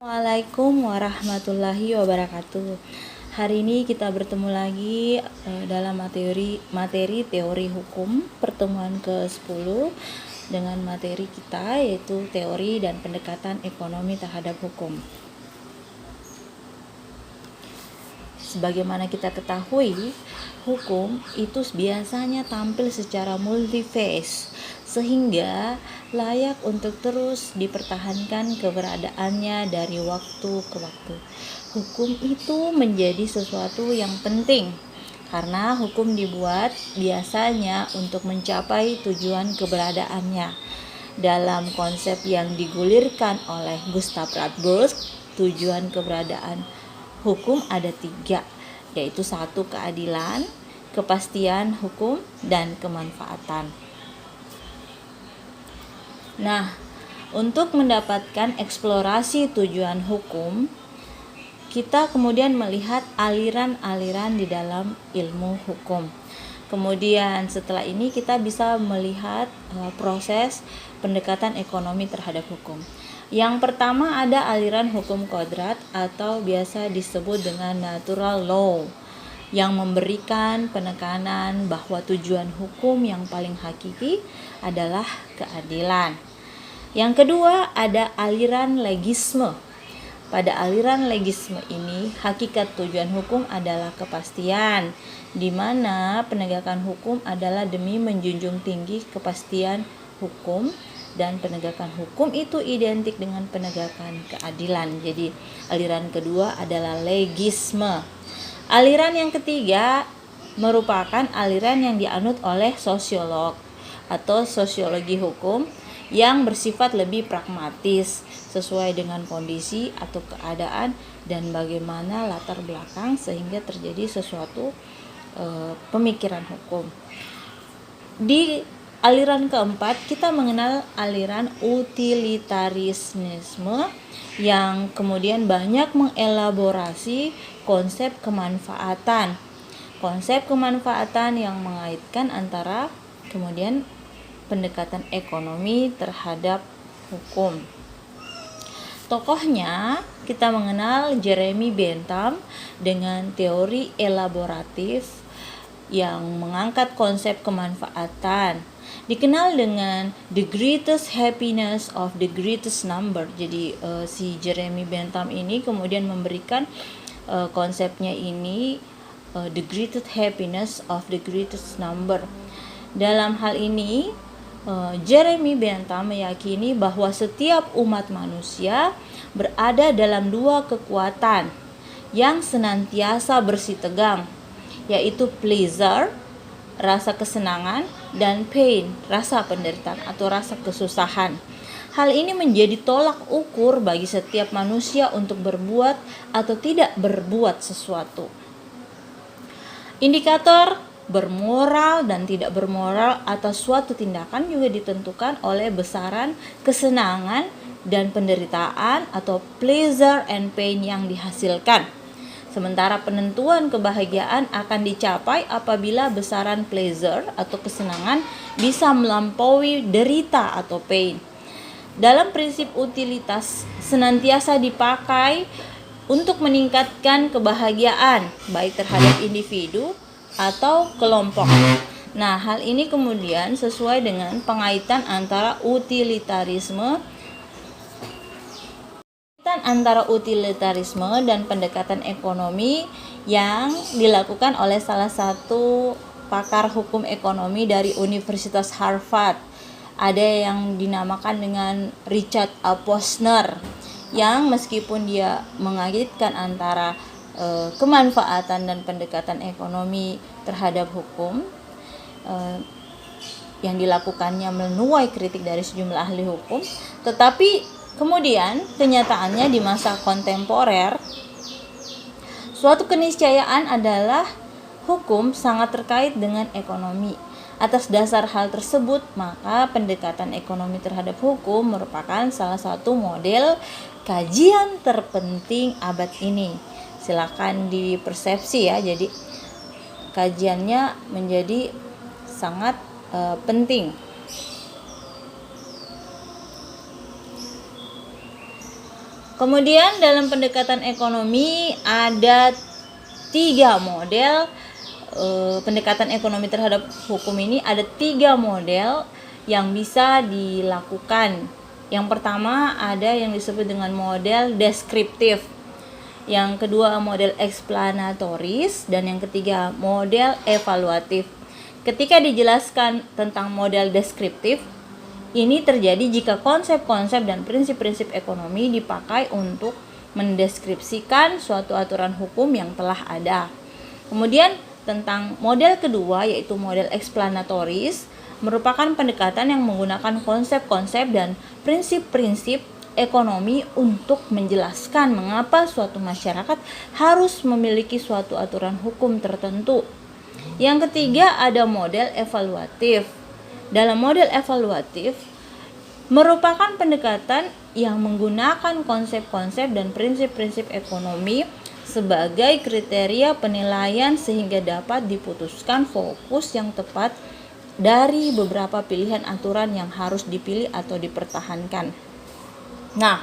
Assalamualaikum warahmatullahi wabarakatuh. Hari ini kita bertemu lagi dalam materi teori hukum pertemuan ke-10 dengan materi kita yaitu teori dan pendekatan ekonomi terhadap hukum. Sebagaimana kita ketahui, hukum itu biasanya tampil secara multiface sehingga layak untuk terus dipertahankan keberadaannya dari waktu ke waktu. Hukum itu menjadi sesuatu yang penting karena hukum dibuat biasanya untuk mencapai tujuan keberadaannya. Dalam konsep yang digulirkan oleh Gustav Radbruch, tujuan keberadaan hukum ada 3, yaitu 1, keadilan, kepastian hukum, dan kemanfaatan. Nah, untuk mendapatkan eksplorasi tujuan hukum, kita kemudian melihat aliran-aliran di dalam ilmu hukum. Kemudian setelah ini kita bisa melihat proses pendekatan ekonomi terhadap hukum. Yang pertama ada aliran hukum kodrat atau biasa disebut dengan natural law yang memberikan penekanan bahwa tujuan hukum yang paling hakiki adalah keadilan. Yang kedua ada aliran legisme. Pada aliran legisme ini hakikat tujuan hukum adalah kepastian, di mana penegakan hukum adalah demi menjunjung tinggi kepastian hukum, dan penegakan hukum itu identik dengan penegakan keadilan. Jadi aliran kedua adalah legisme. Aliran yang ketiga merupakan aliran yang dianut oleh sosiolog atau sosiologi hukum yang bersifat lebih pragmatis sesuai dengan kondisi atau keadaan dan bagaimana latar belakang sehingga terjadi sesuatu pemikiran hukum. Di aliran keempat kita mengenal aliran utilitarisme yang kemudian banyak mengelaborasi konsep kemanfaatan. Konsep kemanfaatan yang mengaitkan antara kemudian pendekatan ekonomi terhadap hukum. Tokohnya kita mengenal Jeremy Bentham dengan teori elaboratif yang mengangkat konsep kemanfaatan. Dikenal dengan the greatest happiness of the greatest number. Jadi si Jeremy Bentham ini kemudian memberikan konsepnya ini the greatest happiness of the greatest number. Dalam hal ini Jeremy Bentham meyakini bahwa setiap umat manusia berada dalam 2 kekuatan yang senantiasa bersitegang, yaitu pleasure, rasa kesenangan, dan pain, rasa penderitaan atau rasa kesusahan. Hal ini menjadi tolak ukur bagi setiap manusia untuk berbuat atau tidak berbuat sesuatu. Indikator bermoral dan tidak bermoral atas suatu tindakan juga ditentukan oleh besaran kesenangan dan penderitaan atau pleasure and pain yang dihasilkan. Sementara penentuan kebahagiaan akan dicapai apabila besaran pleasure atau kesenangan bisa melampaui derita atau pain. Dalam prinsip utilitas senantiasa dipakai untuk meningkatkan kebahagiaan baik terhadap individu atau kelompok. Nah, hal ini kemudian sesuai dengan pengaitan antara utilitarisme dan pendekatan ekonomi yang dilakukan oleh salah satu pakar hukum ekonomi dari Universitas Harvard. Ada yang dinamakan dengan Richard A. Posner yang meskipun dia mengaitkan antara kemanfaatan dan pendekatan ekonomi terhadap hukum yang dilakukannya menuai kritik dari sejumlah ahli hukum, tetapi kemudian kenyataannya di masa kontemporer suatu keniscayaan adalah hukum sangat terkait dengan ekonomi. Atas dasar hal tersebut, maka pendekatan ekonomi terhadap hukum merupakan salah satu model kajian terpenting abad ini. Silakan dipersepsi ya. Jadi kajiannya menjadi sangat penting. Kemudian dalam pendekatan ekonomi ada 3 model. Pendekatan ekonomi terhadap hukum ini ada 3 model yang bisa dilakukan. Yang pertama ada yang disebut dengan model deskriptif, yang kedua model eksplanatoris, dan yang ketiga model evaluatif. Ketika dijelaskan tentang model deskriptif, ini terjadi jika konsep-konsep dan prinsip-prinsip ekonomi dipakai untuk mendeskripsikan suatu aturan hukum yang telah ada. Kemudian tentang model kedua, yaitu model eksplanatoris, merupakan pendekatan yang menggunakan konsep-konsep dan prinsip-prinsip ekonomi untuk menjelaskan mengapa suatu masyarakat harus memiliki suatu aturan hukum tertentu. Yang ketiga ada model evaluatif. Dalam model evaluatif merupakan pendekatan yang menggunakan konsep-konsep dan prinsip-prinsip ekonomi sebagai kriteria penilaian sehingga dapat diputuskan fokus yang tepat dari beberapa pilihan aturan yang harus dipilih atau dipertahankan. Nah,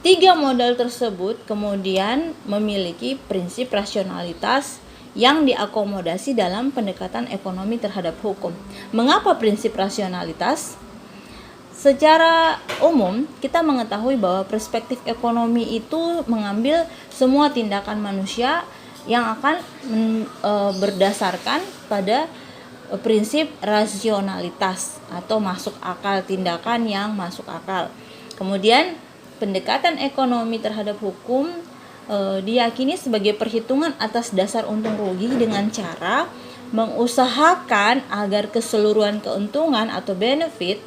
3 model tersebut kemudian memiliki prinsip rasionalitas yang diakomodasi dalam pendekatan ekonomi terhadap hukum. Mengapa prinsip rasionalitas? Secara umum, kita mengetahui bahwa perspektif ekonomi itu mengambil semua tindakan manusia yang akan berdasarkan pada prinsip rasionalitas atau masuk akal, tindakan yang masuk akal. Kemudian, pendekatan ekonomi terhadap hukum diyakini sebagai perhitungan atas dasar untung rugi dengan cara mengusahakan agar keseluruhan keuntungan atau benefit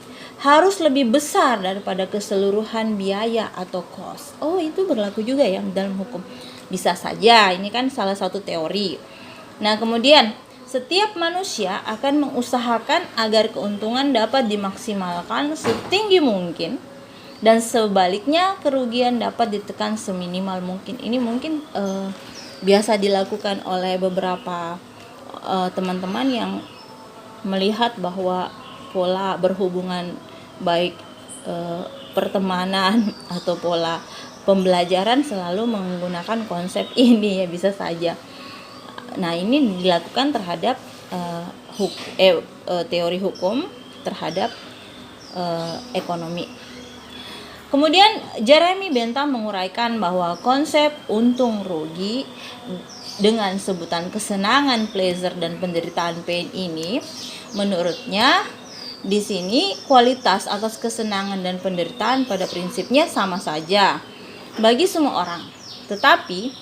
harus lebih besar daripada keseluruhan biaya atau cost. Oh, itu berlaku juga ya dalam hukum. Bisa saja, ini kan salah satu teori. Nah, kemudian setiap manusia akan mengusahakan agar keuntungan dapat dimaksimalkan setinggi mungkin, dan sebaliknya kerugian dapat ditekan seminimal mungkin. Ini mungkin biasa dilakukan oleh beberapa teman-teman yang melihat bahwa pola berhubungan baik pertemanan atau pola pembelajaran selalu menggunakan konsep ini, ya bisa saja. Nah, ini dilakukan terhadap teori hukum terhadap ekonomi. Kemudian Jeremy Bentham menguraikan bahwa konsep untung rugi dengan sebutan kesenangan pleasure dan penderitaan pain ini, menurutnya di sini kualitas atas kesenangan dan penderitaan pada prinsipnya sama saja bagi semua orang. Tetapi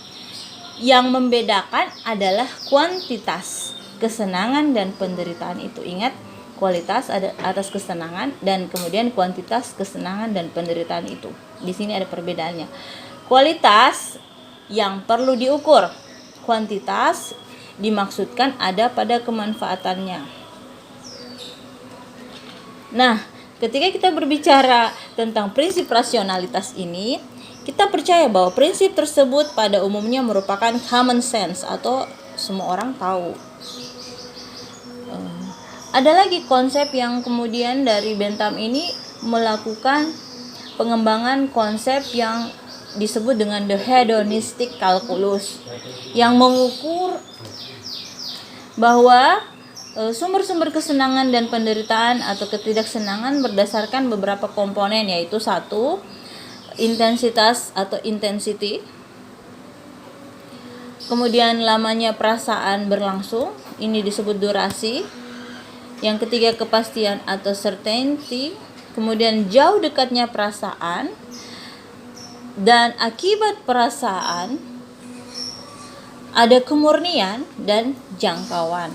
yang membedakan adalah kuantitas kesenangan dan penderitaan itu. Ingat, kualitas atas kesenangan dan kemudian kuantitas kesenangan dan penderitaan itu. Di sini ada perbedaannya. Kualitas yang perlu diukur, kuantitas dimaksudkan ada pada kemanfaatannya. Nah, ketika kita berbicara tentang prinsip rasionalitas ini, kita percaya bahwa prinsip tersebut pada umumnya merupakan common sense atau semua orang tahu. Ada lagi konsep yang kemudian dari Bentham ini melakukan pengembangan konsep yang disebut dengan the hedonistic calculus, yang mengukur bahwa sumber-sumber kesenangan dan penderitaan atau ketidaksenangan berdasarkan beberapa komponen, yaitu 1, intensitas atau intensity, kemudian lamanya perasaan berlangsung, ini disebut durasi, yang ketiga kepastian atau certainty, kemudian jauh dekatnya perasaan, dan akibat perasaan ada kemurnian dan jangkauan.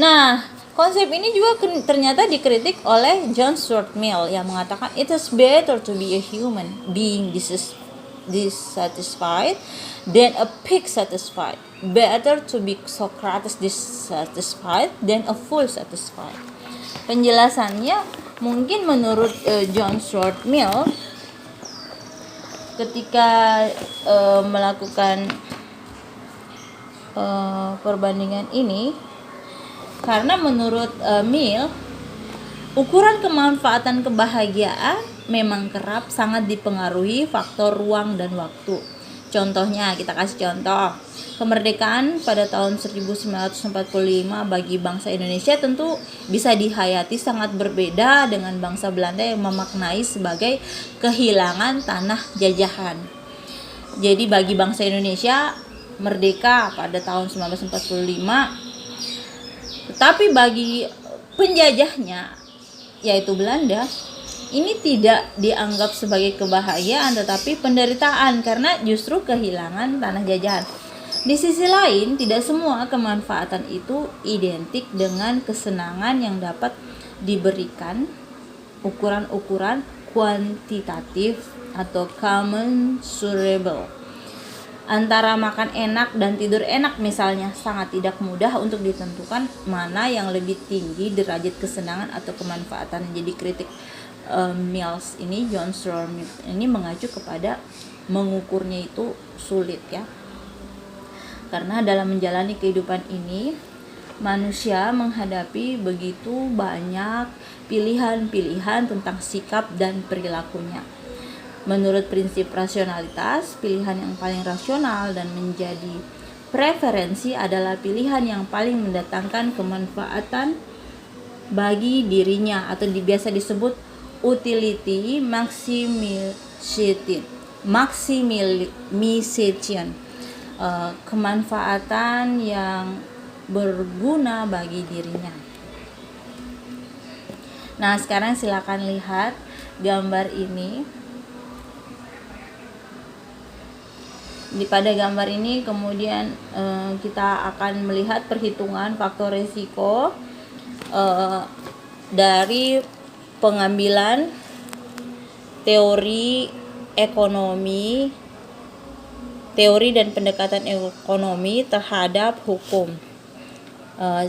Nah, konsep ini juga ternyata dikritik oleh John Stuart Mill yang mengatakan it is better to be a human being dissatisfied than a pig satisfied. Better to be Socrates dissatisfied than a fool satisfied. Penjelasannya mungkin menurut John Stuart Mill ketika melakukan perbandingan ini, karena menurut Mill Ukuran kemanfaatan kebahagiaan memang kerap sangat dipengaruhi faktor ruang dan waktu. Contohnya, kita kasih contoh. Kemerdekaan pada tahun 1945 bagi bangsa Indonesia tentu bisa dihayati sangat berbeda dengan bangsa Belanda yang memaknai sebagai kehilangan tanah jajahan. Jadi bagi bangsa Indonesia merdeka pada tahun 1945, tetapi bagi penjajahnya yaitu Belanda, ini tidak dianggap sebagai kebahagiaan tetapi penderitaan karena justru kehilangan tanah jajahan. Di sisi lain, tidak semua kemanfaatan itu identik dengan kesenangan yang dapat diberikan ukuran-ukuran kuantitatif atau commensurable. Antara makan enak dan tidur enak misalnya sangat tidak mudah untuk ditentukan mana yang lebih tinggi derajat kesenangan atau kemanfaatan. Jadi kritik Mills ini, John Stuart Mill ini mengacu kepada mengukurnya itu sulit ya. Karena dalam menjalani kehidupan ini manusia menghadapi begitu banyak pilihan-pilihan tentang sikap dan perilakunya. Menurut prinsip rasionalitas, pilihan yang paling rasional dan menjadi preferensi adalah pilihan yang paling mendatangkan kemanfaatan bagi dirinya atau biasa disebut utility maximization. Kemanfaatan yang berguna bagi dirinya. Nah, sekarang silakan lihat gambar ini. Pada gambar ini kemudian kita akan melihat perhitungan faktor risiko dari pengambilan teori dan pendekatan ekonomi terhadap hukum.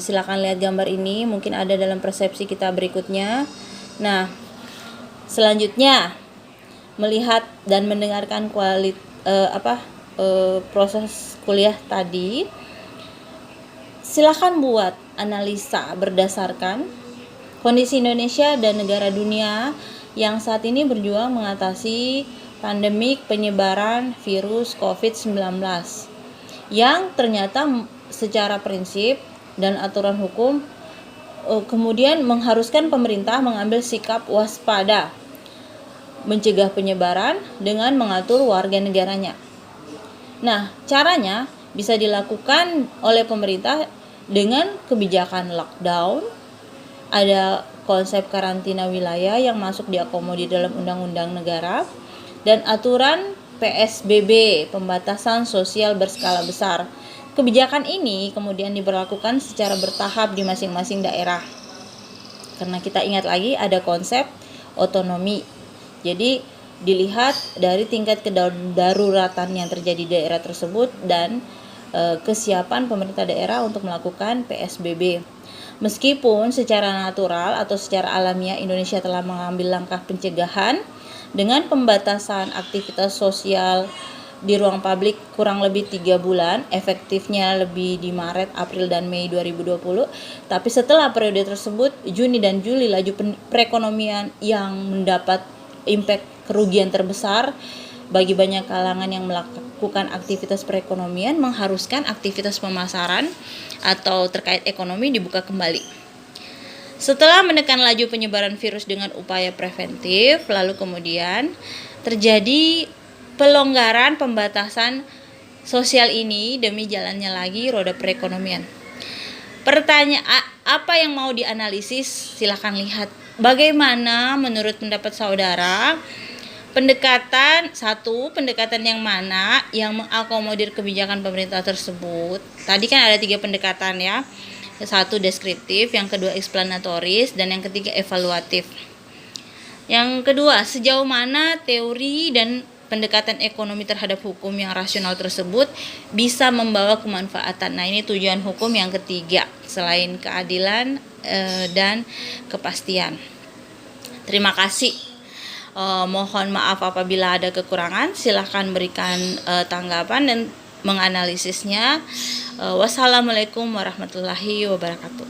Silakan lihat gambar ini, mungkin ada dalam persepsi kita berikutnya. Nah, selanjutnya melihat dan mendengarkan proses kuliah tadi. Silakan buat analisa berdasarkan kondisi Indonesia dan negara dunia yang saat ini berjuang mengatasi pandemik penyebaran virus COVID-19 yang ternyata secara prinsip dan aturan hukum kemudian mengharuskan pemerintah mengambil sikap waspada, mencegah penyebaran dengan mengatur warga negaranya. Nah, caranya bisa dilakukan oleh pemerintah dengan kebijakan lockdown, ada konsep karantina wilayah yang masuk diakomodir dalam undang-undang negara, dan aturan PSBB, pembatasan sosial berskala besar. Kebijakan ini kemudian diberlakukan secara bertahap di masing-masing daerah. Karena kita ingat lagi ada konsep otonomi. Jadi dilihat dari tingkat kedaruratan yang terjadi di daerah tersebut dan kesiapan pemerintah daerah untuk melakukan PSBB. Meskipun secara natural atau secara alamiah Indonesia telah mengambil langkah pencegahan dengan pembatasan aktivitas sosial di ruang publik kurang lebih 3 bulan, efektifnya lebih di Maret, April, dan Mei 2020. Tapi setelah periode tersebut, Juni dan Juli, laju perekonomian yang mendapat impact kerugian terbesar bagi banyak kalangan yang melakukan aktivitas perekonomian mengharuskan aktivitas pemasaran atau terkait ekonomi dibuka kembali. Setelah menekan laju penyebaran virus dengan upaya preventif, lalu kemudian terjadi pelonggaran pembatasan sosial ini demi jalannya lagi roda perekonomian. Pertanyaan apa yang mau dianalisis? Silakan lihat. Bagaimana menurut pendapat saudara pendekatan yang mana yang mengakomodir kebijakan pemerintah tersebut? Tadi kan ada 3 pendekatan ya. 1 deskriptif, yang kedua eksplanatoris, dan yang ketiga evaluatif. Yang kedua, sejauh mana teori dan pendekatan ekonomi terhadap hukum yang rasional tersebut bisa membawa kemanfaatan. Nah, ini tujuan hukum yang ketiga selain keadilan dan kepastian. Terima kasih. Mohon maaf apabila ada kekurangan. Silahkan berikan tanggapan dan menganalisisnya. Wassalamualaikum warahmatullahi wabarakatuh.